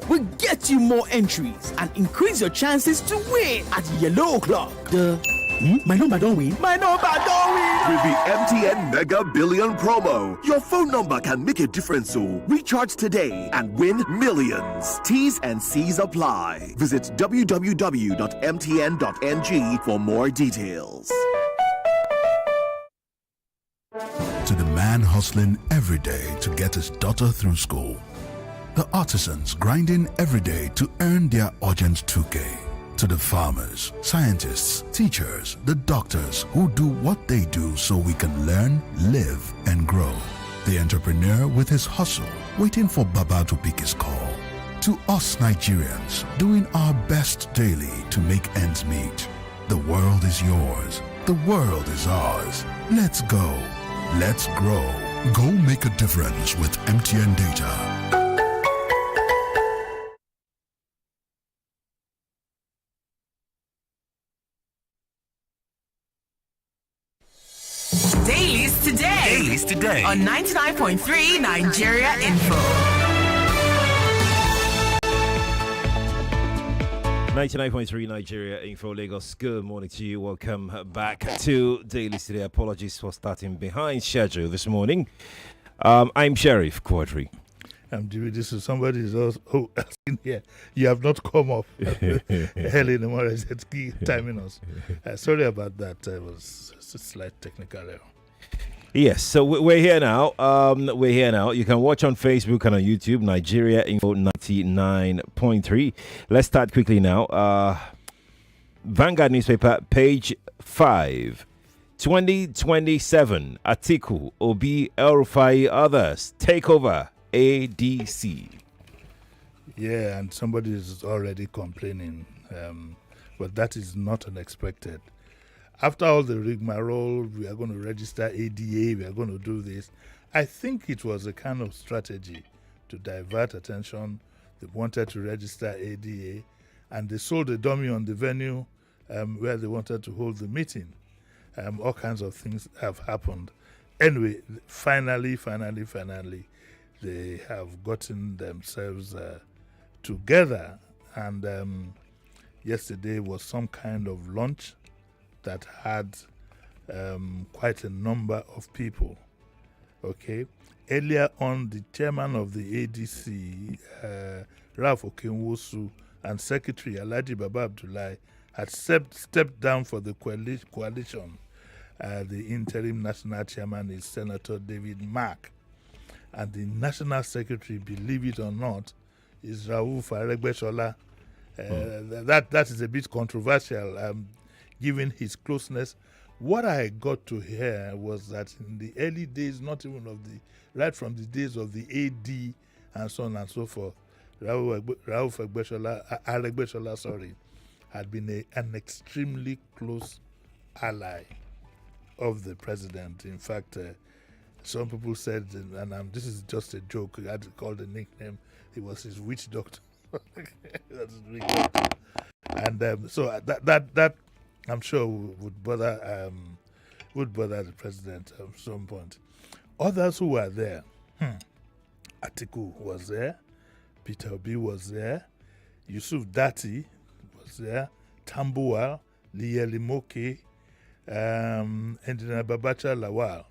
will get you more entries and increase your chances to win at Yellow O'Clock. My number don't win. My number don't win. With the MTN Mega Billion promo, your phone number can make a difference. So recharge today and win millions. T's and C's apply. Visit www.mtn.ng for more details. To the man hustling every day to get his daughter through school. The artisans grinding every day to earn their urgent 2K. To the farmers, scientists, teachers, the doctors who do what they do so we can learn, live, and grow. The entrepreneur with his hustle, waiting for Baba to pick his call. To us Nigerians, doing our best daily to make ends meet. The world is yours. The world is ours. Let's go. Let's grow. Go make a difference with MTN Data. Dailies today. Dailies today. On 99.3 Nigeria Info. 99.3 Nigeria Info Lagos. Good morning to you. Welcome back to Dailies today. Apologies for starting behind schedule this morning. I'm Sheriff Quadry. I'm Jimi. This is somebody is also asking here. You have not come up early in the morning. It's timing us. Sorry about that. It was a slight technical error. Yes, so we're here now. You can watch on Facebook and on YouTube, Nigeria Info 99.3. Let's start quickly now. Vanguard newspaper, page 5. 2027, Atiku, Obi, El-Rufai, others take over ADC. Yeah, and somebody is already complaining, but that is not unexpected. After all the rigmarole, we are going to register ADA, we are going to do this. I think it was a kind of strategy to divert attention. They wanted to register ADA, and they sold a dummy on the venue where they wanted to hold the meeting. All kinds of things have happened. Anyway, finally, they have gotten themselves together, and yesterday was some kind of lunch that had quite a number of people. Okay. Earlier on, the chairman of the ADC, Ralph Okenwosu, and Secretary Alhaji Baba Abdullahi had stepped down for the coalition. The interim national chairman is Senator David Mark. And the national secretary, believe it or not, is Rauf Aregbesola. That is a bit controversial, given his closeness. What I got to hear was that in the early days, not even right from the days of the AD and so on and so forth, Rauf Aregbesola, had been an extremely close ally of the president. In fact, some people said, and this is just a joke, I had to call the nickname, he was his witch doctor. That's his witch doctor. And so that I'm sure would bother the president at some point. Others who were there, Atiku was there, Peter Obi was there, Yusuf Dati was there, Tambuwal, Liyelimoke, Engineer Babacha Lawal.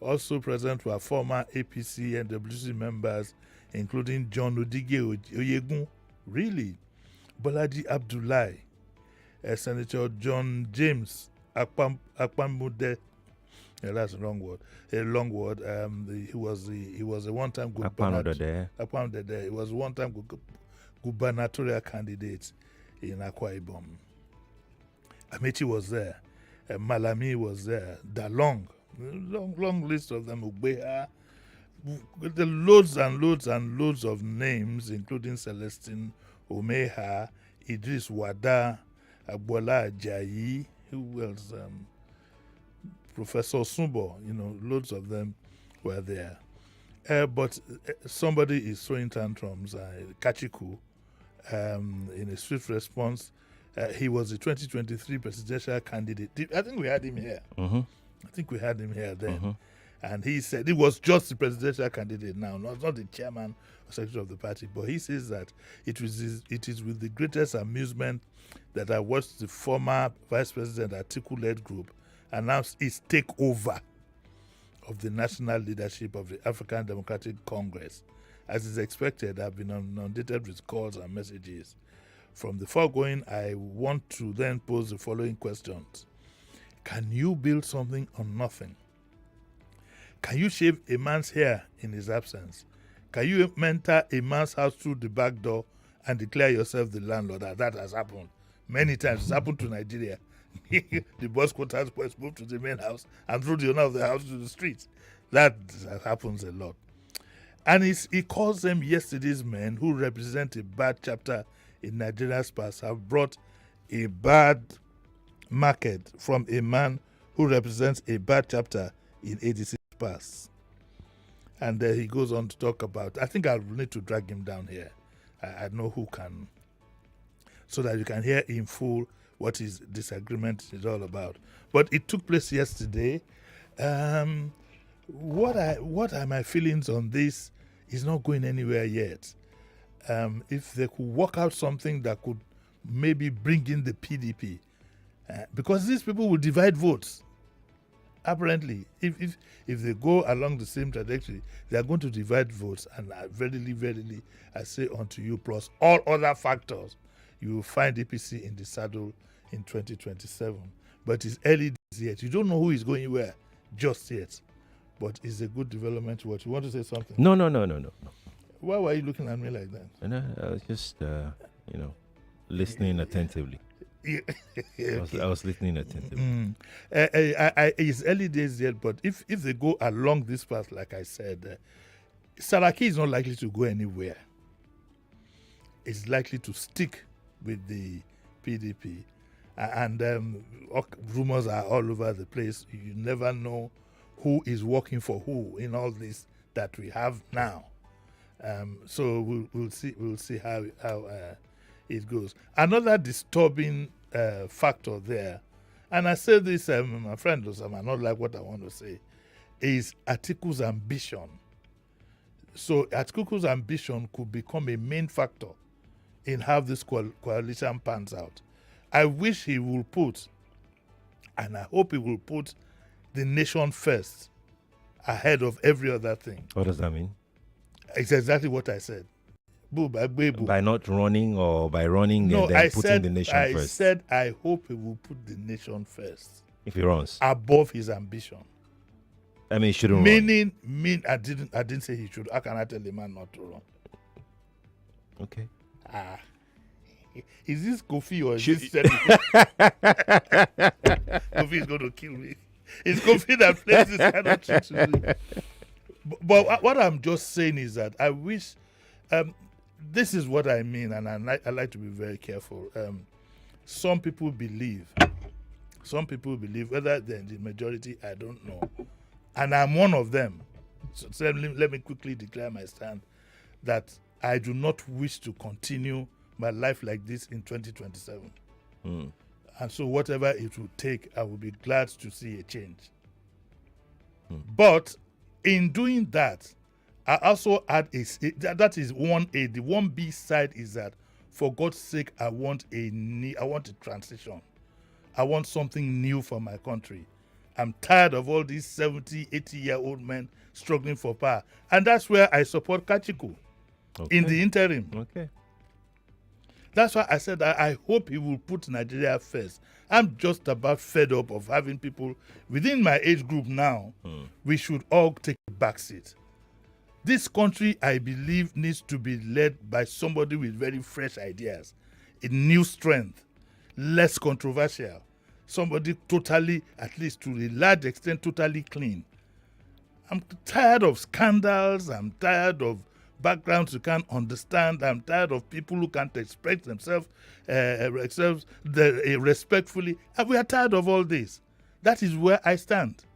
Also present were former APC and WC members, including John Odige Oyegun, really, Bolaji Abdullahi, Senator John James Akpambude. Yeah, that's a long word. He was a one-time gubernatorial. He was a one-time gubernatorial candidate in Akwa Ibom. Amechi was there. Malami was there. Dalong. Long list of them. Ubeha. The loads and loads of names, including Celestine Omeha, Idris Wada, Agbola Ajayi, who else? Professor Sumbo, loads of them were there. But somebody is throwing tantrums, Kachiku, in a swift response. He was the 2023 presidential candidate. I think we had him here. Mm-hmm. I think we had him here then. And he said he was just the presidential candidate now, not the chairman or secretary of the party. But he says that it is with the greatest amusement that I watched the former Vice President Atiku-led group announce its takeover of the national leadership of the African Democratic Congress. As is expected, I've been inundated with calls and messages. From the foregoing, I want to then pose the following questions. Can you build something on nothing? Can you shave a man's hair in his absence? Can you enter a man's house through the back door and declare yourself the landlord? That has happened many times. It's happened to Nigeria. The boss quarters boys moved to the main house and threw the owner of the house to the streets. That happens a lot. And he calls them yesterday's men who represent a bad chapter in Nigeria's past, have brought a bad market from a man who represents a bad chapter in 86 past. And he goes on to talk about, I think I'll need to drag him down here. I know who can, so that you can hear in full what his disagreement is all about. But it took place yesterday. What are my feelings on this is not going anywhere yet. If they could work out something that could maybe bring in the PDP, because these people will divide votes. Apparently, if they go along the same trajectory, they are going to divide votes. And verily, I say unto you, plus all other factors, you will find APC in the saddle in 2027. But it's early days yet. You don't know who is going where just yet. But it's a good development. What you want to say something? No. Why were you looking at me like that? No, I was just, listening attentively. I was listening attentively. It's early days yet, but if they go along this path, like I said, Saraki is not likely to go anywhere. It's likely to stick with the PDP. And rumors are all over the place. You never know who is working for who in all this that we have now. So we'll see how it goes. Another disturbing factor there, and I say this, my friend Osama, not like what I want to say, is Atiku's ambition. So Atiku's ambition could become a main factor in how this coalition pans out. I wish he will put, and I hope he will put, the nation first ahead of every other thing. What does that mean? It's exactly what I said. By not running or by running and then putting the nation first? I said I hope he will put the nation first. If he runs? Above his ambition. I mean, he shouldn't run. I didn't say he should. How can I tell a man not to run? Okay. Is this Kofi or is this Kofi is going to kill me. It's Kofi that plays this kind of trick to me. But what I'm just saying is that I wish, this is what I mean, and I like to be very careful. Some people believe, whether they're in the majority, I don't know. And I'm one of them. So let me quickly declare my stand that I do not wish to continue my life like this in 2027. And so whatever it will take, I will be glad to see a change. But in doing that, I also add that is 1A. The 1B side is that, for God's sake, I want a transition. I want something new for my country. I'm tired of all these 70, 80-year-old men struggling for power. And that's where I support Kachiku in the interim. Okay. That's why I said I hope he will put Nigeria first. I'm just about fed up of having people within my age group now. We should all take a backseat. This country, I believe, needs to be led by somebody with very fresh ideas, a new strength, less controversial, somebody totally, at least to a large extent, totally clean. I'm tired of scandals. I'm tired of backgrounds you can't understand. I'm tired of people who can't express themselves respectfully. And we are tired of all this. That is where I stand.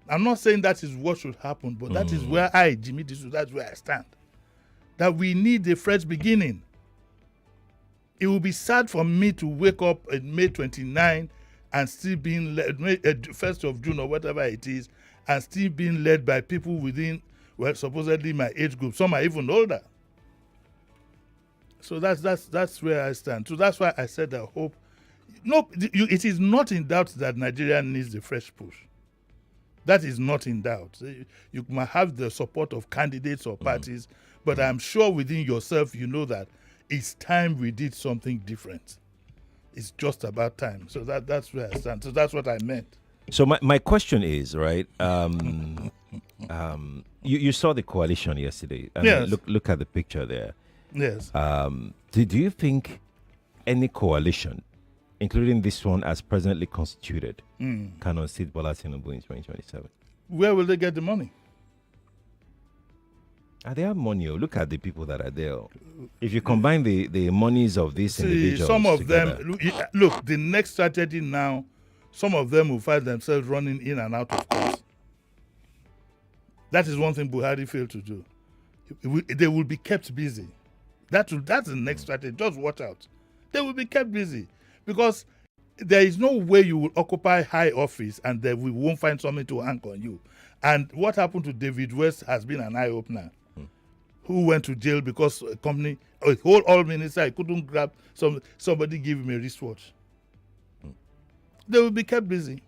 I'm not saying that is what should happen, but that is where Jimi Disu, that's where I stand. That we need a fresh beginning. It will be sad for me to wake up on May 29 and still being 1st of June or whatever it is, and still being led by people within, well, supposedly my age group. Some are even older. So that's where I stand. So that's why I said I hope. No, it is not in doubt that Nigeria needs a fresh push. That is not in doubt. You might have the support of candidates or parties, but I'm sure within yourself you know that it's time we did something different. It's just about time. So that's where I stand. So that's what I meant. So my question is, right? You saw the coalition yesterday. I mean, Yes. look at the picture there. Yes. Do you think any coalition, including this one as presently constituted, can unseat Bola Tinubu in 2027? Where will they get the money? They have money. Look at the people that are there. If you combine the monies of these individuals, Some of together, them, look, the next strategy now, some of them will find themselves running in and out of court. That is one thing Buhari failed to do. They will be kept busy. That's the next strategy. Just watch out. They will be kept busy because there is no way you will occupy high office and then we won't find something to hang on you. And what happened to David West has been an eye-opener. Who went to jail because a company, a whole oil minister, he couldn't grab somebody give him a wristwatch. They will be kept busy.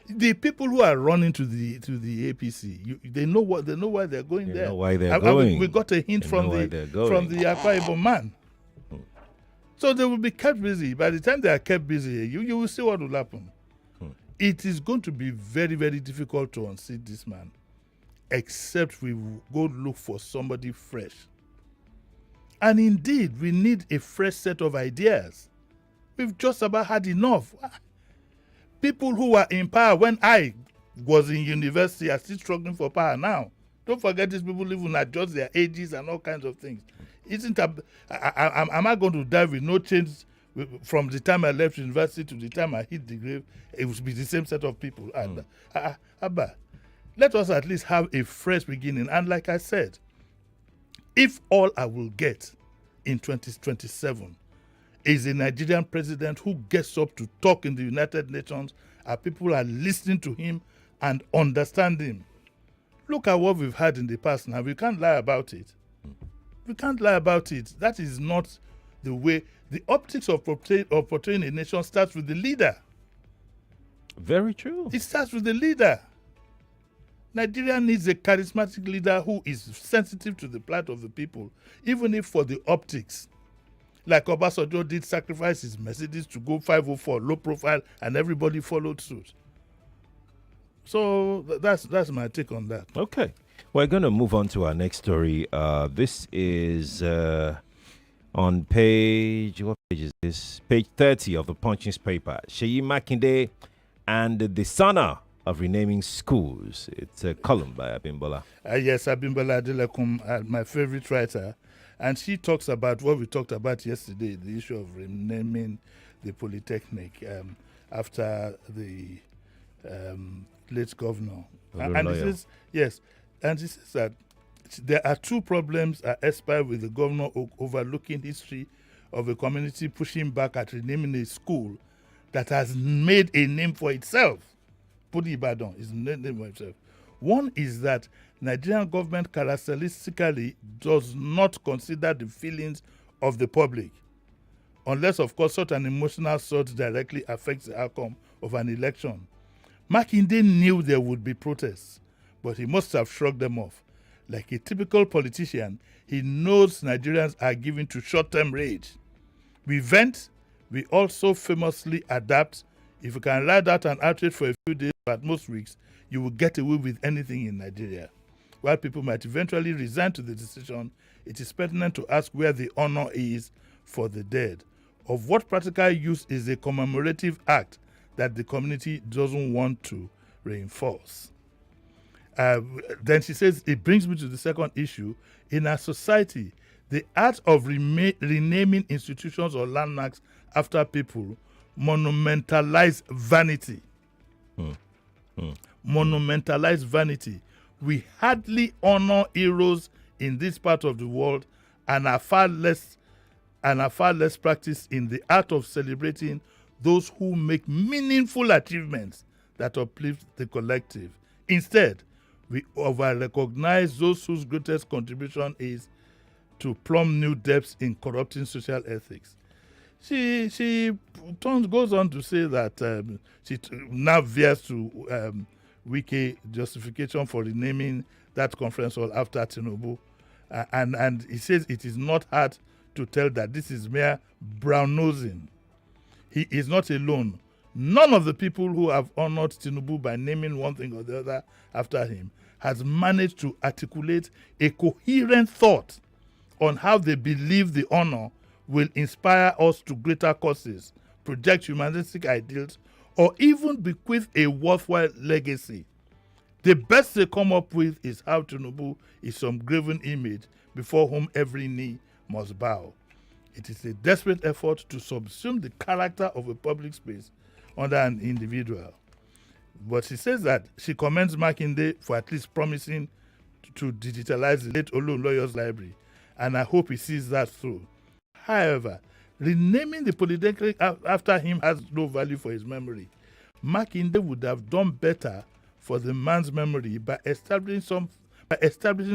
The people who are running to the APC, they know why they're going there. They know why they're going. We got a hint from the Akwa Ibom man. So they will be kept busy. By the time they are kept busy, you will see what will happen. It is going to be very, very difficult to unseat this man, except we will go look for somebody fresh. And indeed, we need a fresh set of ideas. We've just about had enough. People who were in power when I was in university are still struggling for power now. Don't forget these people even adjust their ages and all kinds of things. Am I going to die with no change from the time I left university to the time I hit the grave? It will be the same set of people. Abba, let us at least have a fresh beginning. And like I said, if all I will get in 2027 is a Nigerian president who gets up to talk in the United Nations and people are listening to him and understand him. Look at what we've had in the past now. We can't lie about it. We can't lie about it. That is not the way. The optics of portraying a nation starts with the leader. Very true. It starts with the leader. Nigeria needs a charismatic leader who is sensitive to the plight of the people, even if for the optics. Like Obasanjo did sacrifice his Mercedes to go 504, low profile, and everybody followed suit. So that's my take on that. Okay. We're going to move on to our next story. This is on page, what page is this? Page 30 of the Punch newspaper. Seyi Makinde and the Sana of renaming schools. It's a column by Abimbola. Yes, Abimbola Adelekum, my favorite writer. And she talks about what we talked about yesterday, the issue of renaming the Polytechnic after the late governor. And this is, yes, and she says that there are two problems at Aspire with the governor overlooking history of a community pushing back at renaming a school that has made a name for itself. Pudi Ibadan is named for itself. One is that Nigerian government characteristically does not consider the feelings of the public, unless, of course, such an emotional surge directly affects the outcome of an election. Makinde knew there would be protests, but he must have shrugged them off. Like a typical politician, he knows Nigerians are given to short-term rage. We vent, we also famously adapt. If you can ride out an outrage for a few days, but most weeks, you will get away with anything in Nigeria. While people might eventually resign to the decision, it is pertinent to ask where the honor is for the dead. Of what practical use is a commemorative act that the community doesn't want to reinforce? Then she says, it brings me to the second issue. In our society, the art of renaming institutions or landmarks after people monumentalize vanity. Monumentalize vanity. We hardly honor heroes in this part of the world and are far less practiced in the art of celebrating those who make meaningful achievements that uplift the collective. Instead, we over-recognize those whose greatest contribution is to plumb new depths in corrupting social ethics. She goes on to say that she now veers to Wiki justification for renaming that conference hall after Tinubu. And he says it is not hard to tell that this is mere brown-nosing. He is not alone. None of the people who have honored Tinubu by naming one thing or the other after him has managed to articulate a coherent thought on how they believe the honor will inspire us to greater causes, project humanistic ideals, or even bequeath a worthwhile legacy. The best they come up with is how Tinubu is some graven image before whom every knee must bow. It is a desperate effort to subsume the character of a public space under an individual. But she says that she commends Makinde for at least promising to digitalize the late Olu Lawyers Library, and I hope he sees that through. However, renaming the Polytechnic after him has no value for his memory. Makinde would have done better for the man's memory by establishing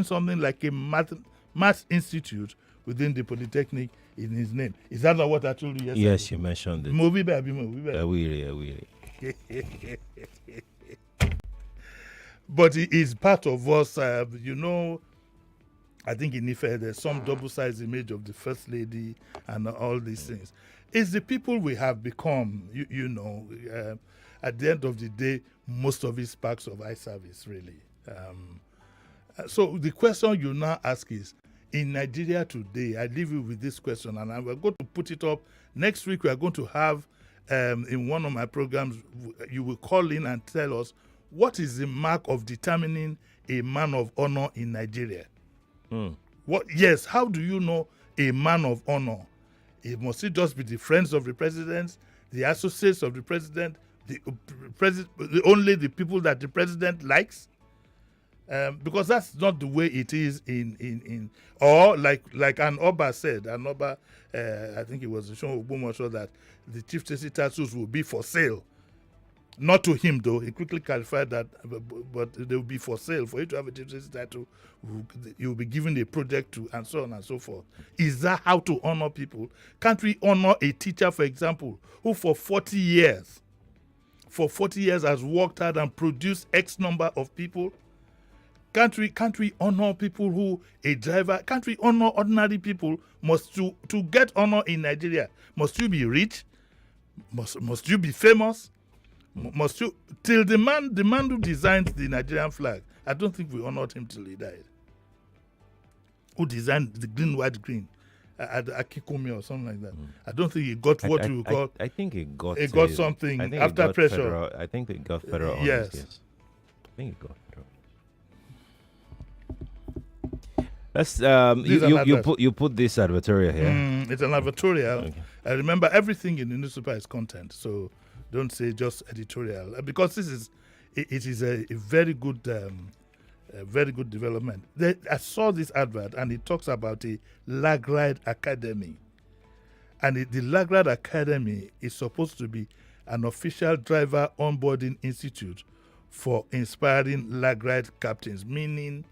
something like a math institute within the Polytechnic in his name. Is that not what I told you yesterday? Yes, you mentioned it. But he is part of us. I think in Ife there's some double-sized image of the First Lady and all these things. It's the people we have become, at the end of the day, most of it sparks of eye service, really. So the question you now ask is, in Nigeria today, I leave you with this question, and we're going to put it up. Next week, we are going to have, in one of my programs, you will call in and tell us what is the mark of determining a man of honor in Nigeria. Yes, how do you know a man of honor? It must just be the friends of the president, the associates of the president, only the people that the president likes? Because that's not the way it is or like an Oba said, I think it was the show of Bomoso, that the chief tattoos will be for sale. Not to him though, he quickly clarified that, but they will be for sale. For you to have a chief tattoo, you will be given a project to, and so on and so forth. Is that how to honor people? Can't we honor a teacher, for example, who for 40 years has worked hard and produced X number of people? Can't we honor people who, a driver, can't we honor ordinary people? To get honor in Nigeria, must you be rich? Must you be famous? Must you, till the man who designed the Nigerian flag, I don't think we honored him till he died. Who designed the green, white, green, at Akikomi or something like that. I don't think he got what you call. I think he got something after pressure. I think he got federal honors. Yes. I think he got federal. Let's you put this advertorial here. It's an advertorial. Okay. I remember everything in the newspaper is content, so don't say just editorial, because it is a very good development. I saw this advert and it talks about a lag ride academy, and the lag ride academy is supposed to be an official driver onboarding institute for inspiring lag ride captains, meaning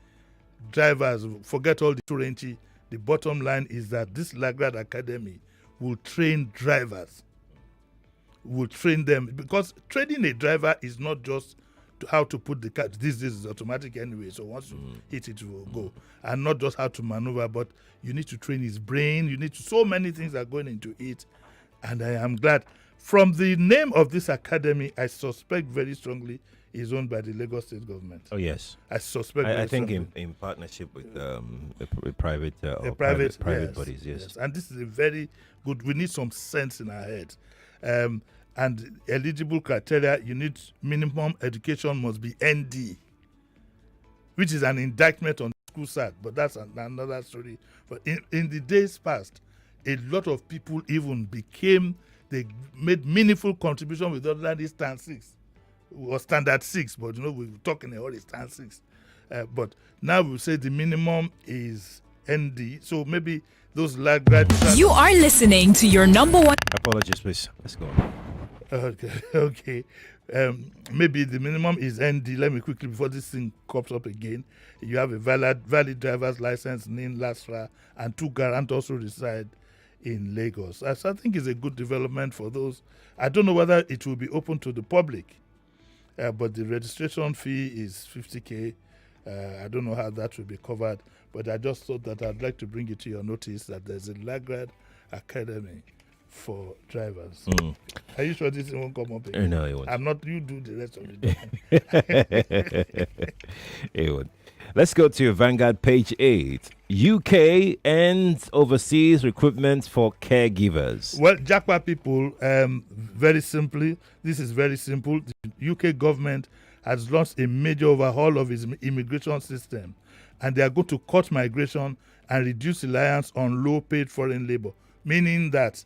drivers forget all the Turenchi. The bottom line is that this lag ride academy will train drivers. Will train them, because training a driver is not just how to put the car. This is automatic anyway, so once you hit it, it will go. And not just how to maneuver, but you need to train his brain. You need to, so many things are going into it. And I am glad. From the name of this academy, I suspect very strongly is owned by the Lagos State government. Oh yes, I suspect. I think in partnership with private bodies. Yes, and this is a very good. We need some sense in our heads. And eligible criteria, you need minimum education must be ND, which is an indictment on the school side, but that's another story. But in the days past, a lot of people they made meaningful contribution with ordinary stand 6 or standard 6, but we're talking about stand 6. But now we say the minimum is ND, so maybe those lag graduates. You are listening to your number one. Apologies, please. Let's go on. Okay. maybe the minimum is ND. Let me quickly, before this thing comes up again, you have a valid driver's license, NIN, LASRA, and 2 guarantors who reside in Lagos. So I think it's a good development for those. I don't know whether it will be open to the public, but the registration fee is 50K. I don't know how that will be covered, but I just thought that I'd like to bring it to your notice that there's a Lagrad Academy for drivers. Are you sure this won't come up again? No, it won't. I'm not. You do the rest of the day. It won't. Let's go to Vanguard page 8. UK ends overseas recruitment for caregivers. Well, Jackpot people, very simply, this is very simple. The UK government has launched a major overhaul of its immigration system, and they are going to cut migration and reduce reliance on low-paid foreign labor, meaning that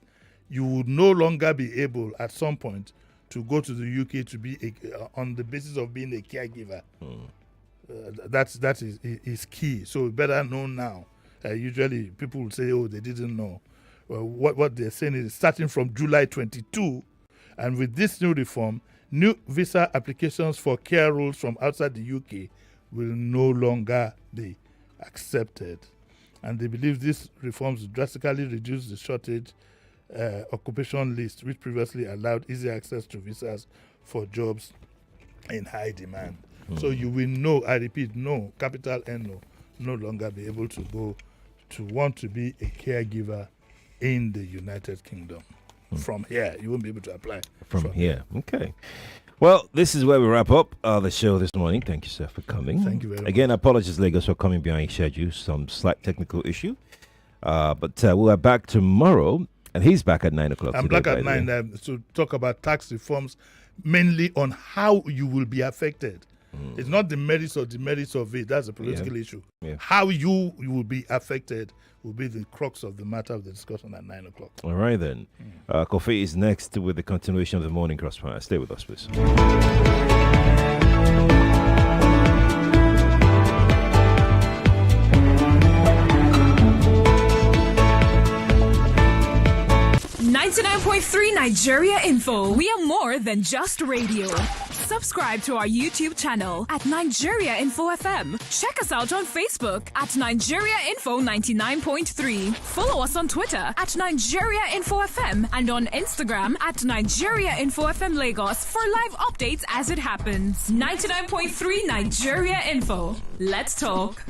you would no longer be able, at some point, to go to the UK to be on the basis of being a caregiver. That is key. So better know now. Usually people will say, oh, they didn't know. What they're saying is starting from July 22, and with this new reform, new visa applications for care roles from outside the UK will no longer be accepted. And they believe these reforms drastically reduce the shortage occupation list, which previously allowed easy access to visas for jobs in high demand. So you will know, I repeat, no, capital N, no longer be able to go to want to be a caregiver in the United Kingdom. From here, you won't be able to apply. From here. Okay. Well, this is where we wrap up the show this morning. Thank you, sir, for coming. Thank you very much. Again, apologies, Lagos, for coming behind schedule. Some slight technical issue. But we are back tomorrow, and he's back at 9 o'clock. I'm back at 9 to talk about tax reforms, mainly on how you will be affected. It's not the merits or demerits of it. That's a political issue. Yeah. How you will be affected will be the crux of the matter of the discussion at 9 o'clock. All right, then. Kofi is next with the continuation of the Morning Crossfire. Stay with us, please. .3 Nigeria Info. We are more than just radio. Subscribe to our YouTube channel at Nigeria Info FM. Check us out on Facebook at Nigeria Info 99.3. Follow us on Twitter at Nigeria Info FM and on Instagram at Nigeria Info FM Lagos for live updates as it happens. 99.3 Nigeria Info. Let's talk.